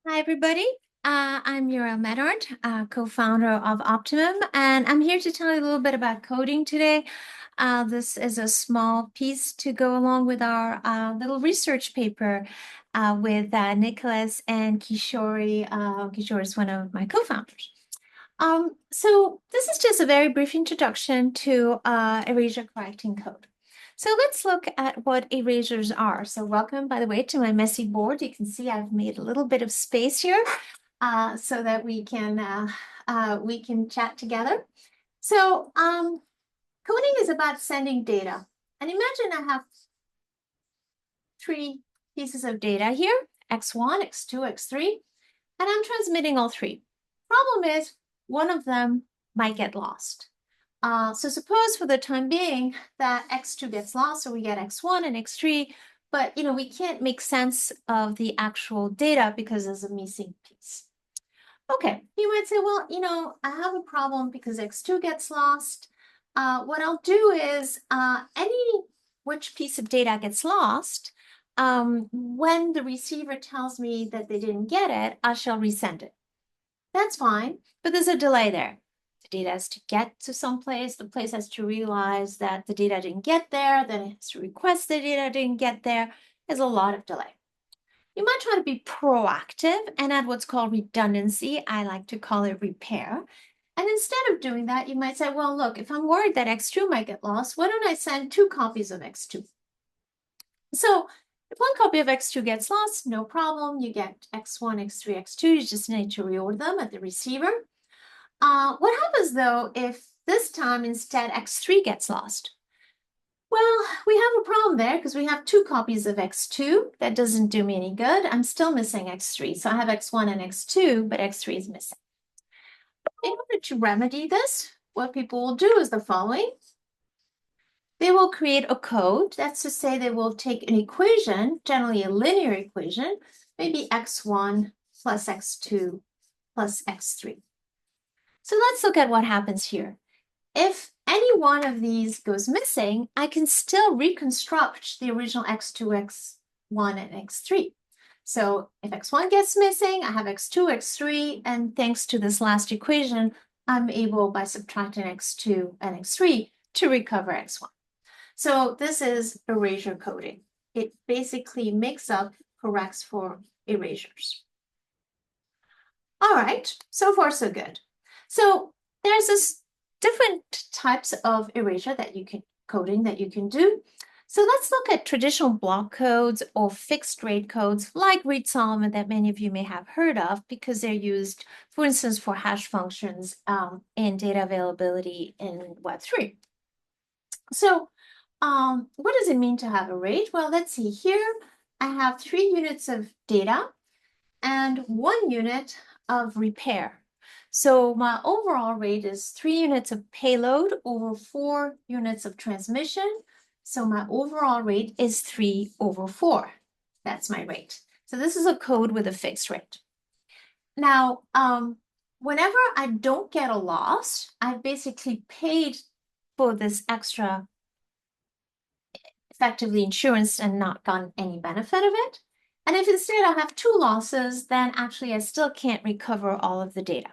Hi, everybody. I'm Mira Medard, co-founder of Optimum, and I'm here to tell you a little bit about coding today. This is a small piece to go along with our little research paper with Nicholas and Kishori. Kishori is one of my co-founders. So this is just a very brief introduction to erasure correcting code. So let's look at what erasures are. So welcome, by the way, to my messy board. You can see I've made a little bit of space here so that we can chat together. So coding is about sending data. And imagine I have three pieces of data here, x1, x2, x3, and I'm transmitting all three. Problem is, one of them might get lost. So suppose for the time being that x2 gets lost, so we get x1 and x3, but we can't make sense of the actual data because there's a missing piece. Okay, you might say, well, I have a problem because x2 gets lost. What I'll do is which piece of data gets lost, when the receiver tells me that they didn't get it, I shall resend it. That's fine, but there's a delay there. The data has to get to some place, the place has to realize that the data didn't get there, then it has to request the data didn't get there. There's a lot of delay. You might try to be proactive and add what's called redundancy. I like to call it repair. And instead of doing that, you might say, well, look, if I'm worried that X2 might get lost, why don't I send 2 copies of X2? So if one copy of X2 gets lost, no problem. You get X1, X3, X2. You just need to reorder them at the receiver. What happens though if this time instead X3 gets lost? Well, we have a problem there because we have 2 copies of X2. That doesn't do me any good. I'm still missing X3. So I have X1 and X2, but X3 is missing. In order to remedy this, what people will do is the following. They will create a code. That's to say they will take an equation, generally a linear equation, maybe x1 plus x2 plus x3. So let's look at what happens here. If any one of these goes missing, I can still reconstruct the original x2, x1, and x3. So if x1 gets missing, I have x2, x3, and thanks to this last equation, I'm able, by subtracting x2 and x3, to recover x1. So this is erasure coding. It basically makes up, corrects for erasures. All right, so far so good. So there's this different types of erasure that you can coding that you can do. So let's look at traditional block codes or fixed rate codes like read Solomon that many of you may have heard of because they're used, for instance, for hash functions and data availability in Web3. So what does it mean to have a rate? Well, let's see here. I have 3 units of data and 1 unit of repair. So my overall rate is 3 units of payload over 4 units of transmission. So my overall rate is 3 over 4. That's my rate. So this is a code with a fixed rate. Now, whenever I don't get a loss, I've basically paid for this extra effectively insurance and not gotten any benefit of it. And if instead I have 2 losses, then actually I still can't recover all of the data.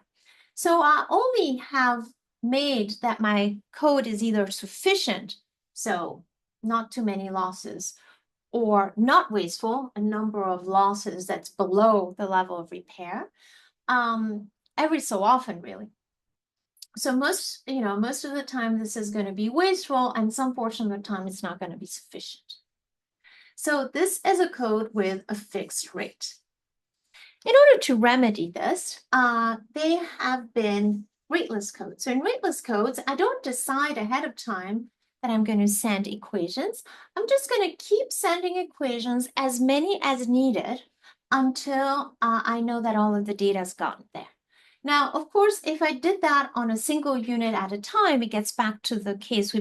So I only have made that my code is either sufficient, so not too many losses, or not wasteful, a number of losses that's below the level of repair, every so often, really. So most of the time this is going to be wasteful, and some portion of the time it's not going to be sufficient. So this is a code with a fixed rate. In order to remedy this, they have been rateless codes. So in rateless codes, I don't decide ahead of time that I'm going to send equations. I'm just going to keep sending equations, as many as needed, until I know that all of the data has gotten there. Now, of course, if I did that on a single unit at a time, it gets back to the case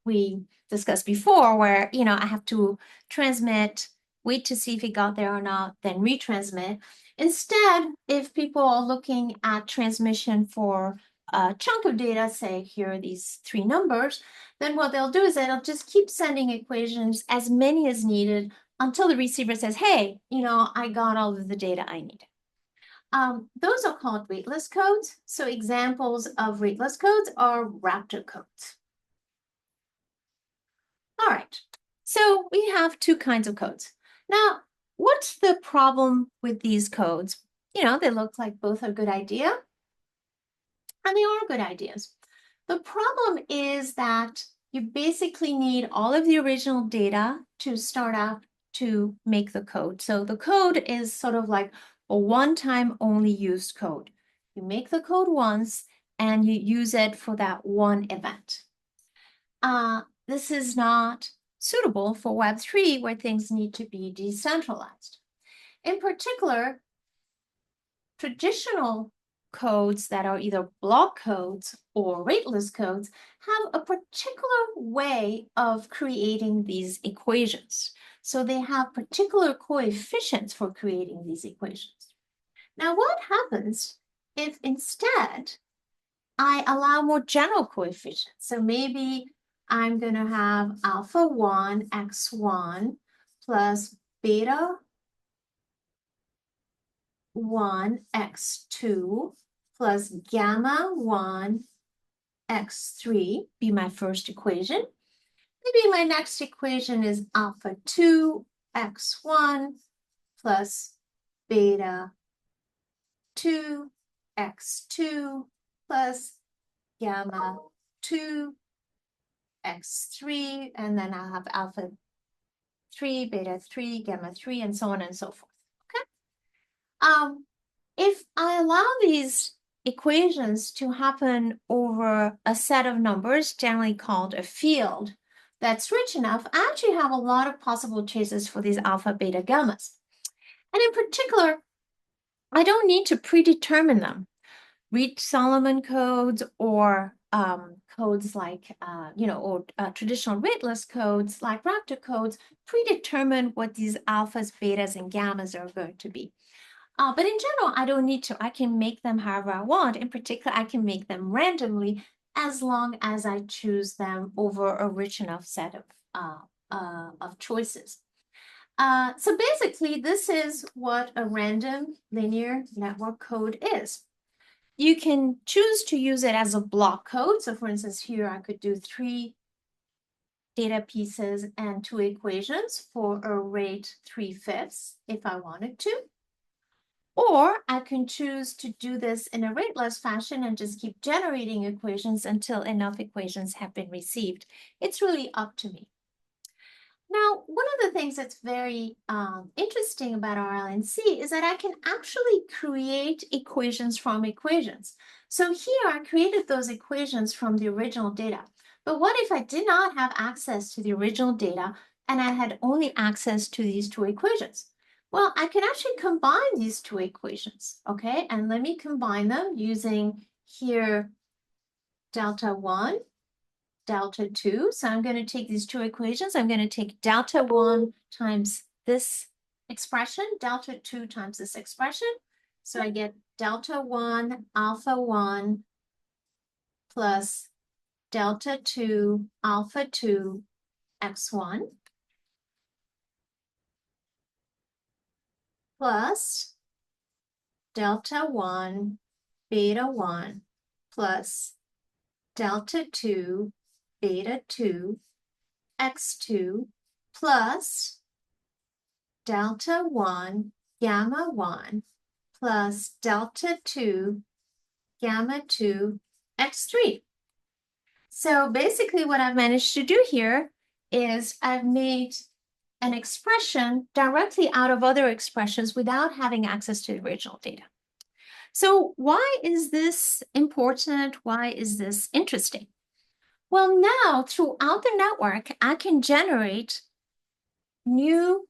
we discussed before, where I have to transmit, wait to see if it got there or not, then retransmit. Instead, if people are looking at transmission for a chunk of data, say here are these 3 numbers, then what they'll do is they'll just keep sending equations, as many as needed, until the receiver says, hey, I got all of the data I needed. Those are called rateless codes. So examples of rateless codes are Raptor codes. All right, so we have two kinds of codes. Now, what's the problem with these codes? You know, they look like both a good idea, and they are good ideas. The problem is that you basically need all of the original data to start out to make the code. So the code is sort of like a one-time only used code. You make the code once and you use it for that one event. This is not suitable for Web3 where things need to be decentralized. In particular, traditional codes that are either block codes or rateless codes have a particular way of creating these equations. So they have particular coefficients for creating these equations. Now, what happens if instead I allow more general coefficients? So maybe I'm going to have alpha 1 x1 plus beta 1 x2 plus gamma 1 x3 be my first equation. Maybe my next equation is alpha 2 x1 plus beta 2 x2 plus gamma 2 x3, and then I'll have alpha 3, beta 3, gamma 3, and so on and so forth. Okay. If I allow these equations to happen over a set of numbers, generally called a field, that's rich enough, I actually have a lot of possible choices for these alpha, beta, gammas. And in particular, I don't need to predetermine them. Reed-Solomon codes or codes like, traditional rateless codes like Raptor codes predetermine what these alphas, betas, and gammas are going to be. But in general, I don't need to. I can make them however I want. In particular, I can make them randomly as long as I choose them over a rich enough set of choices. So basically, this is what a random linear network code is. You can choose to use it as a block code. So for instance, here I could do 3 data pieces and 2 equations for a rate 3/5 if I wanted to. Or I can choose to do this in a rateless fashion and just keep generating equations until enough equations have been received. It's really up to me. Now, one of the things that's very interesting about RLNC is that I can actually create equations from equations. So here I created those equations from the original data. But what if I did not have access to the original data and I had only access to these 2 equations? Well, I can actually combine these 2 equations, okay? And let me combine them using here delta 1, delta 2. So I'm going to take these 2 equations. I'm going to take delta 1 times this expression, delta 2 times this expression. So I get delta 1 alpha 1 plus delta 2 alpha 2 x1 plus delta 1 beta 1 plus delta 2 beta 2 x2 plus delta 1 gamma 1 plus delta 2 gamma 2 x3. So basically what I've managed to do here is I've made an expression directly out of other expressions without having access to the original data. So why is this important? Why is this interesting? Well, now throughout the network, I can generate new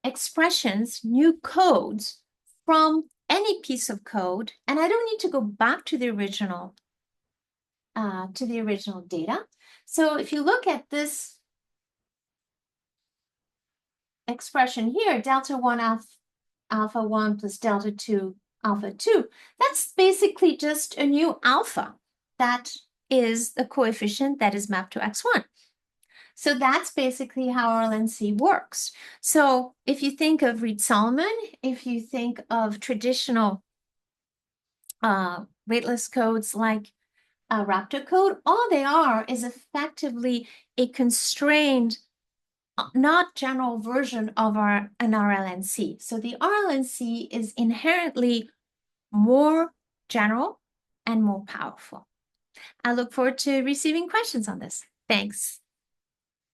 expressions, new codes from any piece of code, and I don't need to go back to the original data. So if you look at this expression here, delta 1 alpha 1 plus delta 2 alpha 2, that's basically just a new alpha. That is the coefficient that is mapped to x1. So that's basically how RLNC works. So if you think of Reed-Solomon, if you think of traditional weightless codes like Raptor code, all they are is effectively a constrained, not general version of an RLNC. So the RLNC is inherently more general and more powerful. I look forward to receiving questions on this. Thanks.